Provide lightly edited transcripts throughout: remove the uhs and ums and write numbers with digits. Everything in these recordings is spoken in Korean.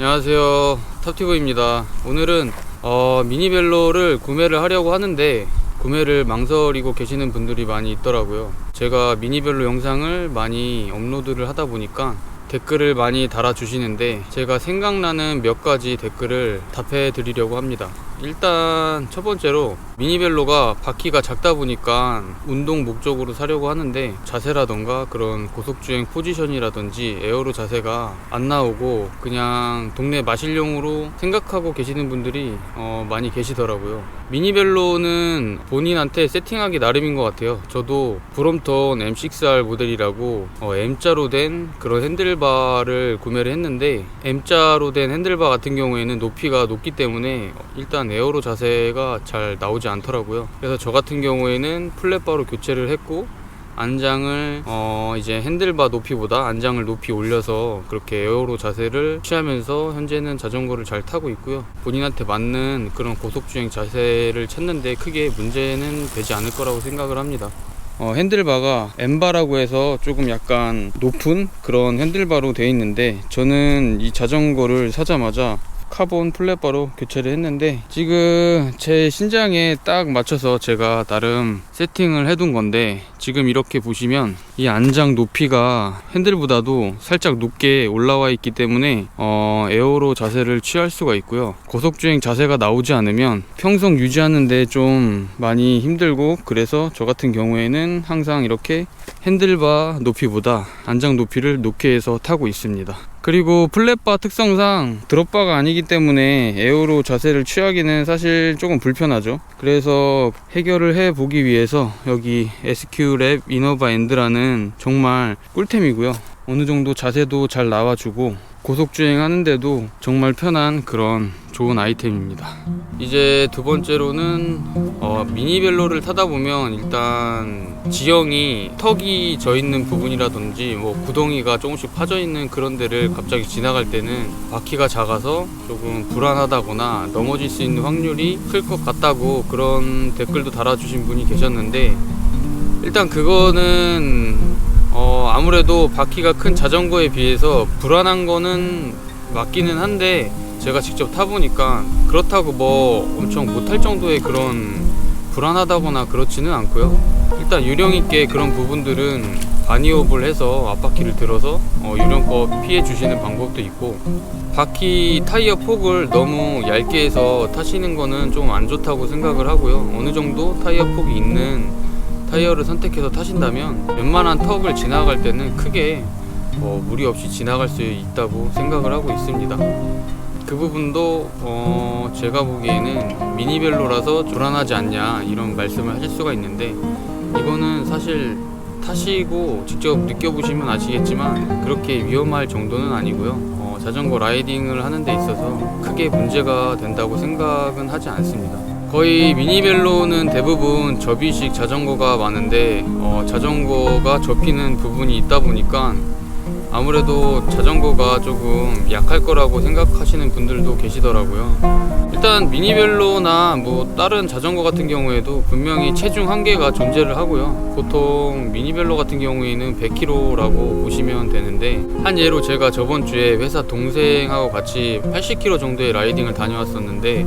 안녕하세요, 탑티브입니다. 오늘은 미니벨로를 구매를 하려고 하는데 구매를 망설이고 계시는 분들이 많이 있더라고요. 제가 미니벨로 영상을 많이 업로드를 하다 보니까 댓글을 많이 달아주시는데 제가 생각나는 몇 가지 댓글을 답해 드리려고 합니다. 일단 첫 번째로 미니벨로가 바퀴가 작다 보니까 운동 목적으로 사려고 하는데 자세라던가 그런 고속주행 포지션이라든지 에어로 자세가 안 나오고 그냥 동네 마실용으로 생각하고 계시는 분들이 많이 계시더라고요. 미니벨로는 본인한테 세팅하기 나름인 것 같아요. 저도 브롬톤 M6R 모델이라고 M자로 된 그런 핸들바를 구매를 했는데, M자로 된 핸들바 같은 경우에는 높이가 높기 때문에 일단 에어로 자세가 잘 나오지 않더라고요. 그래서 저 같은 경우에는 플랫바로 교체를 했고, 안장을 이제 핸들바 높이보다 안장을 높이 올려서 그렇게 에어로 자세를 취하면서 현재는 자전거를 잘 타고 있고요. 본인한테 맞는 그런 고속주행 자세를 찾는데 크게 문제는 되지 않을 거라고 생각을 합니다. 핸들바가 M바라고 해서 조금 약간 높은 그런 핸들바로 되어 있는데, 저는 이 자전거를 사자마자 카본 플랫바로 교체를 했는데 지금 제 신장에 딱 맞춰서 제가 나름 세팅을 해둔 건데, 지금 이렇게 보시면 이 안장 높이가 핸들보다도 살짝 높게 올라와 있기 때문에 에어로 자세를 취할 수가 있고요. 고속주행 자세가 나오지 않으면 평속 유지하는데 좀 많이 힘들고, 그래서 저 같은 경우에는 항상 이렇게 핸들바 높이보다 안장 높이를 높게 해서 타고 있습니다. 그리고 플랫바 특성상 드롭바가 아니기 때문에 에어로 자세를 취하기는 사실 조금 불편하죠. 그래서 해결을 해 보기 위해서 여기 SQ랩 이너바 엔드라는 정말 꿀템이고요. 어느 정도 자세도 잘 나와주고 고속주행 하는데도 정말 편한 그런 좋은 아이템입니다. 이제 두 번째로는 미니벨로를 타다 보면 일단 지형이 턱이 져 있는 부분이라든지 뭐 구덩이가 조금씩 파져 있는 그런 데를 갑자기 지나갈 때는 바퀴가 작아서 조금 불안하다거나 넘어질 수 있는 확률이 클 것 같다고 그런 댓글도 달아주신 분이 계셨는데, 일단 그거는 아무래도 바퀴가 큰 자전거에 비해서 불안한 거는 맞기는 한데, 제가 직접 타보니까 그렇다고 뭐 엄청 못할 정도의 그런 불안하다거나 그렇지는 않고요. 일단 유령 있게 그런 부분들은 바니업을 해서 앞바퀴를 들어서 유령껏 피해 주시는 방법도 있고, 바퀴 타이어 폭을 너무 얇게 해서 타시는 거는 좀 안 좋다고 생각을 하고요. 어느 정도 타이어 폭이 있는 타이어를 선택해서 타신다면 웬만한 턱을 지나갈 때는 크게 무리 없이 지나갈 수 있다고 생각을 하고 있습니다. 그 부분도 제가 보기에는 미니벨로라서 불안하지 않냐 이런 말씀을 하실 수가 있는데, 이거는 사실 타시고 직접 느껴보시면 아시겠지만 그렇게 위험할 정도는 아니고요. 자전거 라이딩을 하는 데 있어서 크게 문제가 된다고 생각은 하지 않습니다. 거의 미니벨로는 대부분 접이식 자전거가 많은데 자전거가 접히는 부분이 있다 보니까 아무래도 자전거가 조금 약할 거라고 생각하시는 분들도 계시더라고요. 일단 미니벨로나 뭐 다른 자전거 같은 경우에도 분명히 체중 한계가 존재를 하고요. 보통 미니벨로 같은 경우에는 100kg라고 보시면 되는데, 한 예로 제가 저번 주에 회사 동생하고 같이 80km 정도의 라이딩을 다녀왔었는데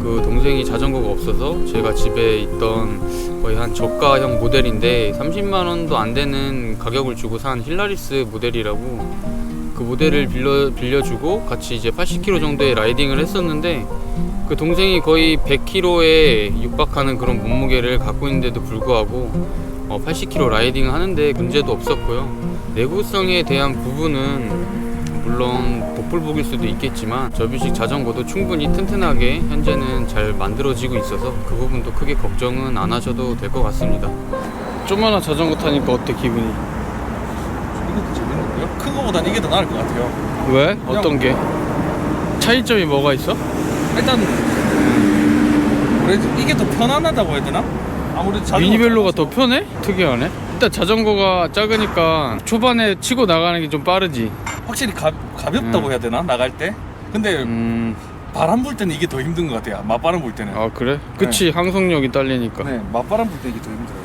그 동생이 자전거가 없어서 제가 집에 있던 거의 한 저가형 모델인데 30만원도 안 되는 가격을 주고 산 힐라리스 모델이라고 그 모델을 빌려주고 같이 이제 80km 정도의 라이딩을 했었는데, 그 동생이 거의 100km에 육박하는 그런 몸무게를 갖고 있는데도 불구하고 80km 라이딩을 하는데 문제도 없었고요. 내구성에 대한 부분은 물론 복불복일 수도 있겠지만 접이식 자전거도 충분히 튼튼하게 현재는 잘 만들어지고 있어서 그 부분도 크게 걱정은 안 하셔도 될 것 같습니다. 조그마한 자전거 타니까 어때 기분이? 이것도 재밌는데요? 큰 거보단 이게 더 나을 것 같아요. 왜? 어떤 게? 차이점이 뭐가 있어? 일단 그래도 이게 더 편안하다고 해야 되나? 아무래도 미니벨로가 더 편해? 특이하네. 일단 자전거가 작으니까 초반에 치고 나가는 게 좀 빠르지. 확실히 가볍다고 해야 되나? 나갈 때? 근데 바람 불 때는 이게 더 힘든 것 같아요. 맞바람 불 때는. 아 그래? 그치. 항속력이 딸리니까. 네, 맞바람 불 때 이게 더 힘들어요.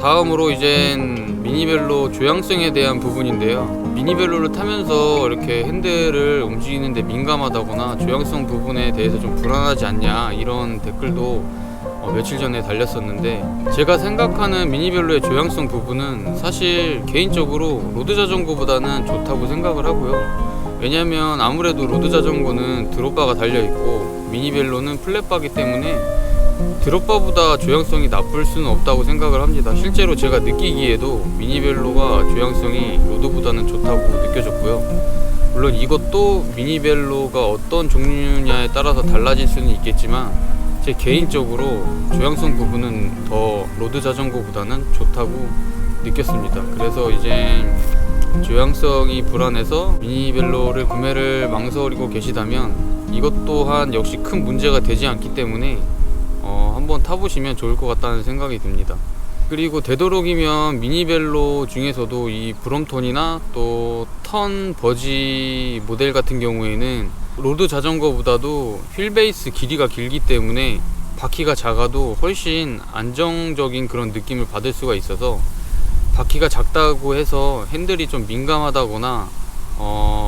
다음으로 이젠 미니벨로 조향성에 대한 부분인데요. 미니벨로를 타면서 이렇게 핸들을 움직이는데 민감하다거나 조향성 부분에 대해서 좀 불안하지 않냐 이런 댓글도 며칠 전에 달렸었는데, 제가 생각하는 미니벨로의 조향성 부분은 사실 개인적으로 로드 자전거보다는 좋다고 생각을 하고요. 왜냐면 아무래도 로드 자전거는 드롭바가 달려있고 미니벨로는 플랫바기 때문에 드롭바보다 조향성이 나쁠 수는 없다고 생각을 합니다. 실제로 제가 느끼기에도 미니벨로가 조향성이 로드보다는 좋다고 느껴졌고요. 물론 이것도 미니벨로가 어떤 종류냐에 따라서 달라질 수는 있겠지만 제 개인적으로 조향성 부분은 더 로드 자전거보다는 좋다고 느꼈습니다. 그래서 이제 조향성이 불안해서 미니벨로를 구매를 망설이고 계시다면 이것 또한 역시 큰 문제가 되지 않기 때문에 한번 타보시면 좋을 것 같다는 생각이 듭니다. 그리고 되도록이면 미니벨로 중에서도 이 브롬톤이나 또 턴 버지 모델 같은 경우에는 로드 자전거보다도 휠베이스 길이가 길기 때문에 바퀴가 작아도 훨씬 안정적인 그런 느낌을 받을 수가 있어서, 바퀴가 작다고 해서 핸들이 좀 민감하다거나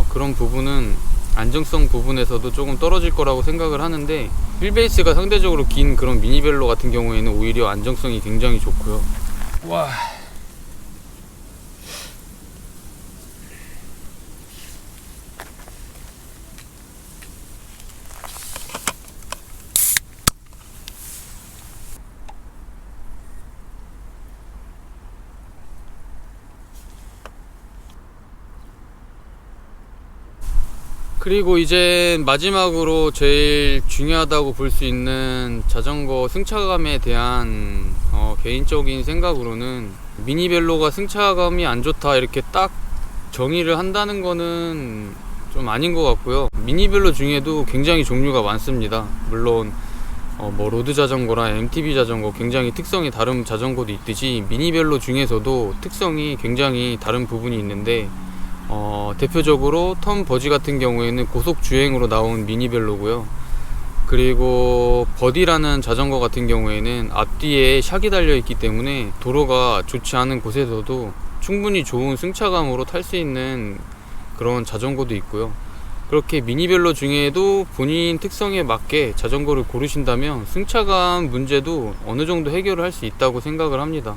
그런 부분은 안정성 부분에서도 조금 떨어질 거라고 생각을 하는데, 휠베이스가 상대적으로 긴 그런 미니벨로 같은 경우에는 오히려 안정성이 굉장히 좋고요. 와. 그리고 이제 마지막으로 제일 중요하다고 볼 수 있는 자전거 승차감에 대한 개인적인 생각으로는, 미니벨로가 승차감이 안 좋다 이렇게 딱 정의를 한다는 거는 좀 아닌 것 같고요. 미니벨로 중에도 굉장히 종류가 많습니다. 물론 뭐 로드 자전거랑 MTB 자전거 굉장히 특성이 다른 자전거도 있듯이 미니벨로 중에서도 특성이 굉장히 다른 부분이 있는데, 대표적으로 턴 버지 같은 경우에는 고속 주행으로 나온 미니벨로고요. 그리고 버디라는 자전거 같은 경우에는 앞뒤에 샥이 달려 있기 때문에 도로가 좋지 않은 곳에서도 충분히 좋은 승차감으로 탈 수 있는 그런 자전거도 있고요. 그렇게 미니벨로 중에도 본인 특성에 맞게 자전거를 고르신다면 승차감 문제도 어느 정도 해결을 할 수 있다고 생각을 합니다.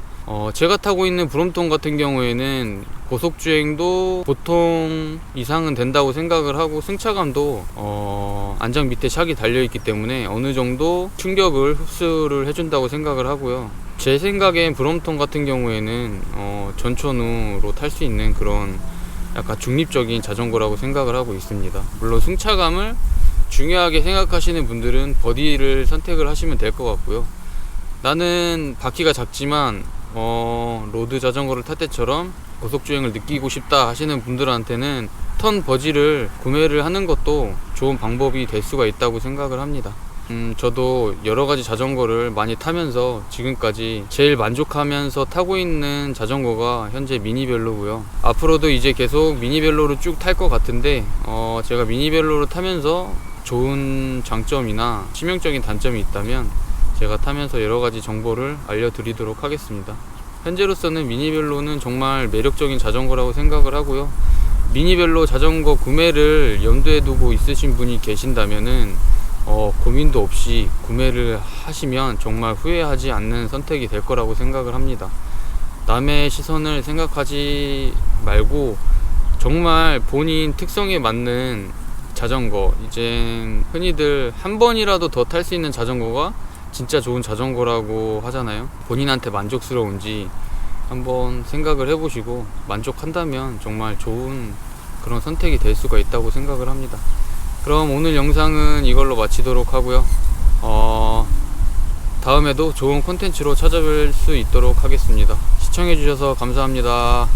제가 타고 있는 브롬톤 같은 경우에는 고속주행도 보통 이상은 된다고 생각을 하고, 승차감도 안장 밑에 샥이 달려있기 때문에 어느 정도 충격을 흡수를 해준다고 생각을 하고요. 제 생각엔 브롬톤 같은 경우에는 전천후로 탈 수 있는 그런 약간 중립적인 자전거라고 생각을 하고 있습니다. 물론 승차감을 중요하게 생각하시는 분들은 버디를 선택을 하시면 될 것 같고요. 나는 바퀴가 작지만 로드 자전거를 탈 때처럼 고속주행을 느끼고 싶다 하시는 분들한테는 턴 버지를 구매를 하는 것도 좋은 방법이 될 수가 있다고 생각을 합니다. 저도 여러가지 자전거를 많이 타면서 지금까지 제일 만족하면서 타고 있는 자전거가 현재 미니벨로고요. 앞으로도 이제 계속 미니벨로를 쭉 탈 것 같은데, 제가 미니벨로를 타면서 좋은 장점이나 치명적인 단점이 있다면 제가 타면서 여러가지 정보를 알려드리도록 하겠습니다. 현재로서는 미니벨로는 정말 매력적인 자전거라고 생각을 하고요. 미니벨로 자전거 구매를 염두에 두고 있으신 분이 계신다면은 고민도 없이 구매를 하시면 정말 후회하지 않는 선택이 될 거라고 생각을 합니다. 남의 시선을 생각하지 말고 정말 본인 특성에 맞는 자전거, 이제 흔히들 한 번이라도 더 탈 수 있는 자전거가 진짜 좋은 자전거라고 하잖아요. 본인한테 만족스러운지 한번 생각을 해보시고 만족한다면 정말 좋은 그런 선택이 될 수가 있다고 생각을 합니다. 그럼 오늘 영상은 이걸로 마치도록 하고요. 다음에도 좋은 콘텐츠로 찾아뵐 수 있도록 하겠습니다. 시청해주셔서 감사합니다.